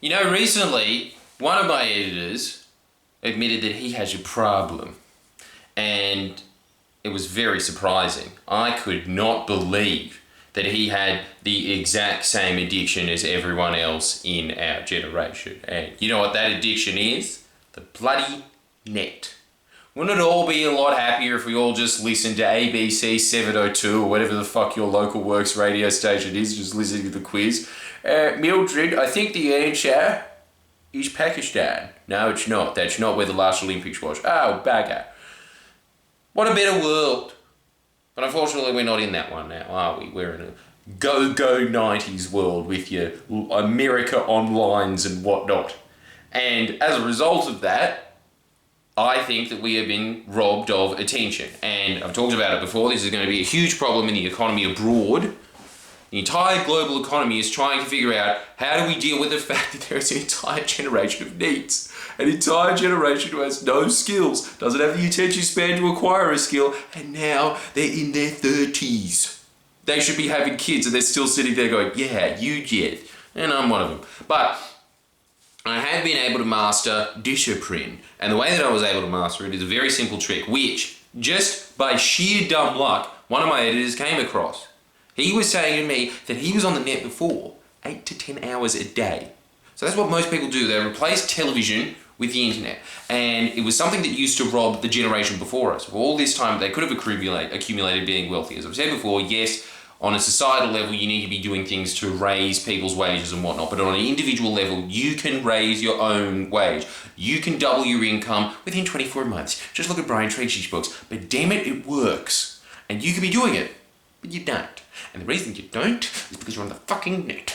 You know, recently, one of my editors admitted that he has a problem. And it was very surprising. I could not believe that he had the exact same addiction as everyone else in our generation. And you know what that addiction is? The bloody net. Wouldn't it all be a lot happier if we all just listened to ABC 702 or whatever the fuck your local works radio station is, just listening to the quiz? Mildred, I think the answer is Pakistan. No, it's not. That's not where the last Olympics was. Oh, bagger. What a better world. But unfortunately, we're not in that one now, are we? We're in a go-go 90s world with your America Onlines and whatnot. And as a result of that, I think that we have been robbed of attention. And I've talked about it before, this is going to be a huge problem in the economy abroad. The entire global economy is trying to figure out how do we deal with the fact that there is an entire generation of neets. An entire generation who has no skills, doesn't have the attention span to acquire a skill, and now they're in their 30s. They should be having kids and they're still sitting there going, yeah, you get. And I'm one of them. But I have been able to master discipline. And the way that I was able to master it is a very simple trick, which, just by sheer dumb luck, one of my editors came across. He was saying to me that he was on the net before 8 to 10 hours a day. So that's what most people do. They replace television with the internet. And it was something that used to rob the generation before us. For all this time, they could have accumulated being wealthy. As I've said before, yes, on a societal level, you need to be doing things to raise people's wages and whatnot. But on an individual level, you can raise your own wage. You can double your income within 24 months. Just look at Brian Tracy's books. But damn it, it works. And you could be doing it, but you don't. And the reason you don't is because you're on the fucking net.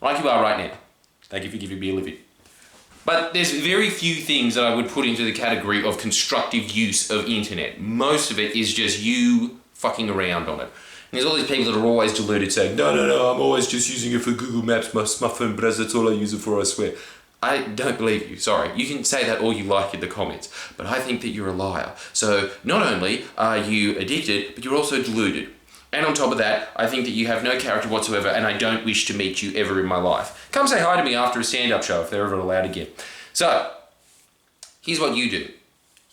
Like you are right now. Thank you for giving me a living. But there's very few things that I would put into the category of constructive use of internet. Most of it is just you fucking around on it. And there's all these people that are always deluded saying, no, I'm always just using it for Google Maps, my smartphone, but that's all I use it for, I swear. I don't believe you, sorry. You can say that all you like in the comments, but I think that you're a liar. So not only are you addicted, but you're also deluded. And on top of that, I think that you have no character whatsoever, and I don't wish to meet you ever in my life. Come say hi to me after a stand-up show if they're ever allowed again. So, here's what you do.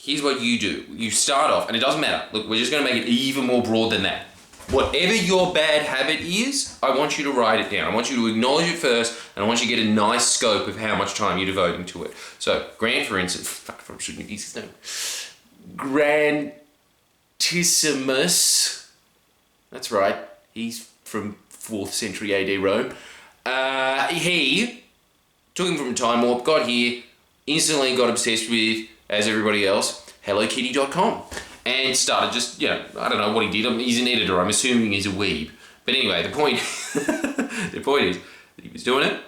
You start off, and it doesn't matter. Look, we're just going to make it even more broad than that. Whatever your bad habit is, I want you to write it down. I want you to acknowledge it first, and I want you to get a nice scope of how much time you're devoting to it. So, Grant, for instance, fuck, I shouldn't use his name. Grantissimus. That's right. He's from 4th century AD Rome. He took him from a time warp, got here, instantly got obsessed with, as everybody else, HelloKitty.com. And started just, I don't know what he did. He's an editor. I'm assuming he's a weeb. But anyway, the point is that he was doing it.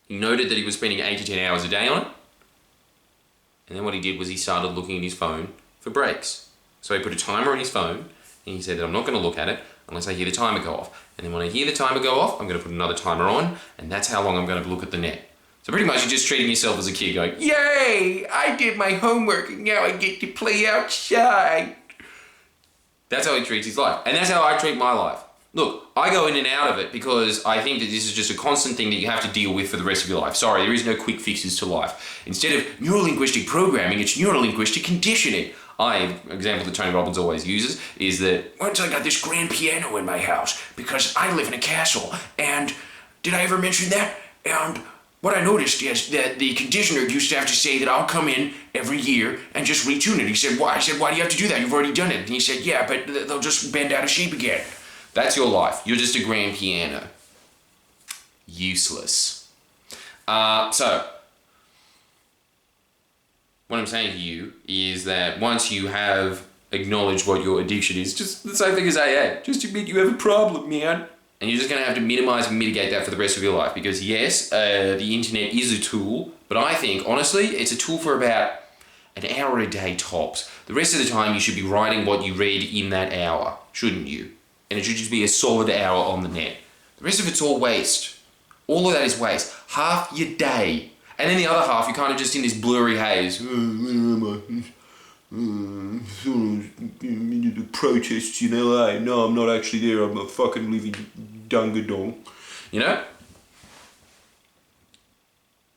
He noted that he was spending 8 to 10 hours a day on it. And then what he did was he started looking at his phone for breaks. So he put a timer on his phone, and he said that I'm not going to look at it unless I hear the timer go off. And then when I hear the timer go off, I'm going to put another timer on, and that's how long I'm going to look at the net. So pretty much you're just treating yourself as a kid going, yay, I did my homework and now I get to play outside. That's how he treats his life. And that's how I treat my life. Look, I go in and out of it because I think that this is just a constant thing that you have to deal with for the rest of your life. Sorry, there is no quick fixes to life. Instead of neurolinguistic programming, it's neurolinguistic conditioning. Example that Tony Robbins always uses is that once I got this grand piano in my house because I live in a castle, and did I ever mention that? And what I noticed is that the conditioner used to have to say that I'll come in every year and just retune it. He said, why? I said, why do you have to do that? You've already done it. And he said, yeah, but they'll just bend out of shape again. That's your life. You're just a grand piano. Useless. So, what I'm saying to you is that once you have acknowledged what your addiction is, just the same thing as AA. Just admit you have a problem, man. And you're just going to have to minimize and mitigate that for the rest of your life. Because yes, the internet is a tool, but I think, honestly, it's a tool for about an hour a day tops. The rest of the time, you should be writing what you read in that hour, shouldn't you? And it should just be a solid hour on the net. The rest of it's all waste. All of that is waste. Half your day. And then the other half, you're kind of just in this blurry haze. The protests in LA. No, I'm not actually there. I'm a fucking living dungadong. You know?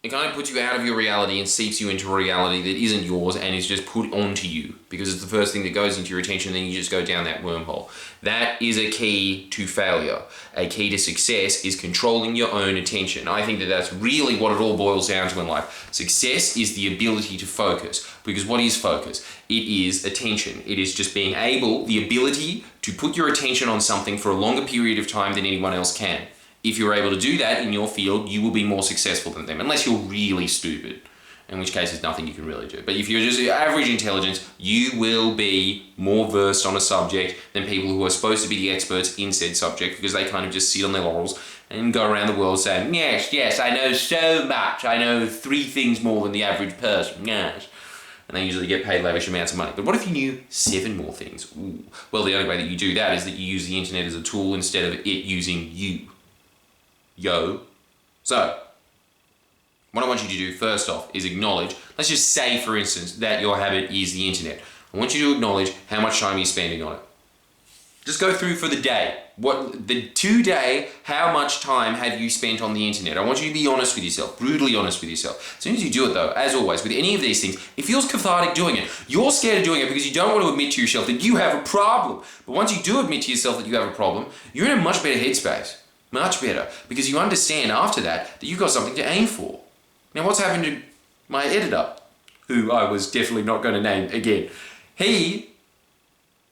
It kind of puts you out of your reality and seeps you into a reality that isn't yours and is just put onto you because it's the first thing that goes into your attention, then you just go down that wormhole. That is a key to failure. A key to success is controlling your own attention. I think that that's really what it all boils down to in life. Success is the ability to focus, because what is focus? It is attention. It is just being able, the ability to put your attention on something for a longer period of time than anyone else can. If you're able to do that in your field, you will be more successful than them, unless you're really stupid, in which case there's nothing you can really do. But if you're just average intelligence, you will be more versed on a subject than people who are supposed to be the experts in said subject, because they kind of just sit on their laurels and go around the world saying, yes, I know so much. I know 3 things more than the average person, yes. And they usually get paid lavish amounts of money. But what if you knew 7 more things? Ooh. Well, the only way that you do that is that you use the internet as a tool instead of it using you. So, what I want you to do first off is acknowledge, let's just say for instance that your habit is the internet. I want you to acknowledge how much time you're spending on it. Just go through for the day. Today, how much time have you spent on the internet? I want you to be honest with yourself, brutally honest with yourself. As soon as you do it though, as always, with any of these things, it feels cathartic doing it. You're scared of doing it because you don't want to admit to yourself that you have a problem. But once you do admit to yourself that you have a problem, you're in a much better headspace. Much better, because you understand after that you've got something to aim for. Now, what's happened to my editor, who I was definitely not going to name again? He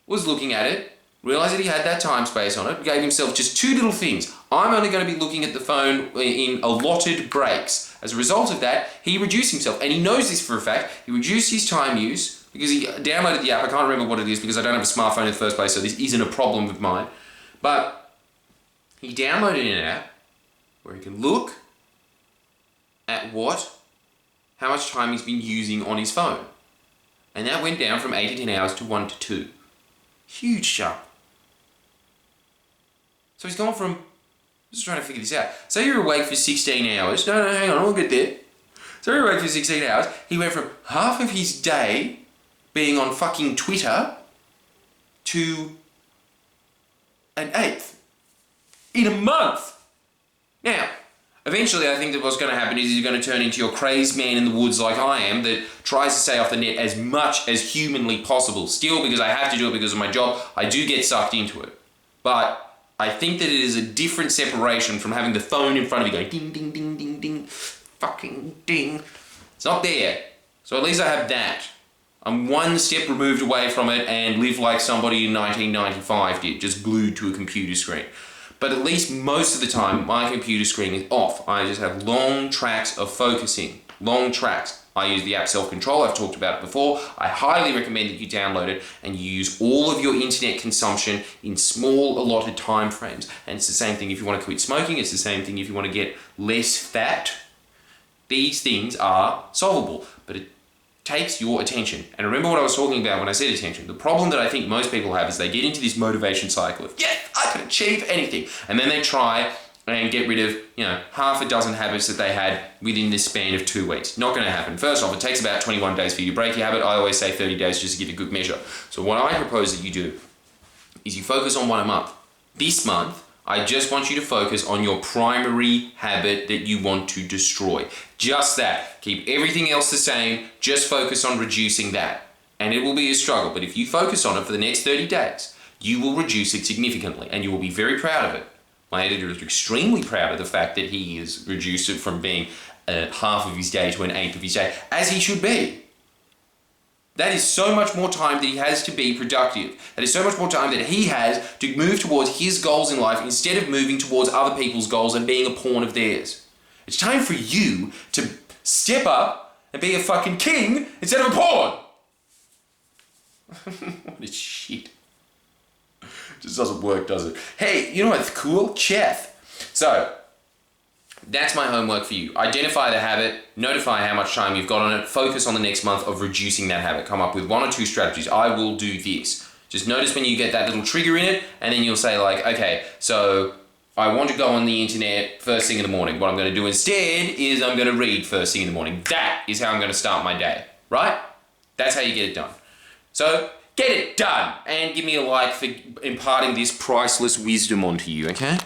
was looking at it, realised that he had that time space on it, gave himself just 2 little things. I'm only going to be looking at the phone in allotted breaks. As a result of that, he reduced himself, and he knows this for a fact. He reduced his time use because he downloaded the app. I can't remember what it is because I don't have a smartphone in the first place, so this isn't a problem of mine. But he downloaded an app where he can look at how much time he's been using on his phone. And that went down from 8 to 10 hours to 1 to 2. Huge jump. So he's gone from, just trying to figure this out. Say you're awake for 16 hours. No, hang on, I'll get there. So you're awake for 16 hours. He went from half of his day being on fucking Twitter to an 1/8. In a month. Now, eventually I think that what's going to happen is you're going to turn into your crazed man in the woods like I am that tries to stay off the net as much as humanly possible. Still, because I have to do it because of my job, I do get sucked into it. But I think that it is a different separation from having the phone in front of you going ding, ding, ding, ding, ding, fucking ding. It's not there. So at least I have that. I'm 1 step removed away from it and live like somebody in 1995 did, just glued to a computer screen. But at least most of the time, my computer screen is off. I just have long tracks of focusing. Long tracks. I use the app Self-Control. I've talked about it before. I highly recommend that you download it and you use all of your internet consumption in small allotted time frames. And it's the same thing if you want to quit smoking. It's the same thing if you want to get less fat. These things are solvable, but it takes your attention. And remember what I was talking about when I said attention. The problem that I think most people have is they get into this motivation cycle of, yeah, I can achieve anything. And then they try and get rid of, half a dozen habits that they had within this span of 2 weeks. Not going to happen. First off, it takes about 21 days for you to break your habit. I always say 30 days just to give a good measure. So what I propose that you do is you focus on 1 a month. This month, I just want you to focus on your primary habit that you want to destroy. Just that. Keep everything else the same. Just focus on reducing that. And it will be a struggle. But if you focus on it for the next 30 days, you will reduce it significantly. And you will be very proud of it. My editor is extremely proud of the fact that he has reduced it from being half of his day to an 1/8 of his day, as he should be. That is so much more time that he has to be productive. That is so much more time that he has to move towards his goals in life instead of moving towards other people's goals and being a pawn of theirs. It's time for you to step up and be a fucking king instead of a pawn. What a shit. Just doesn't work, does it? Hey, you know what's cool? Chef. So, that's my homework for you. Identify the habit, notify how much time you've got on it, focus on the next month of reducing that habit. Come up with 1 or 2 strategies. I will do this. Just notice when you get that little trigger in it, and then you'll say like, okay, so I want to go on the internet first thing in the morning. What I'm going to do instead is I'm going to read first thing in the morning. That is how I'm going to start my day, right? That's how you get it done. So, get it done, and give me a like for imparting this priceless wisdom onto you, okay?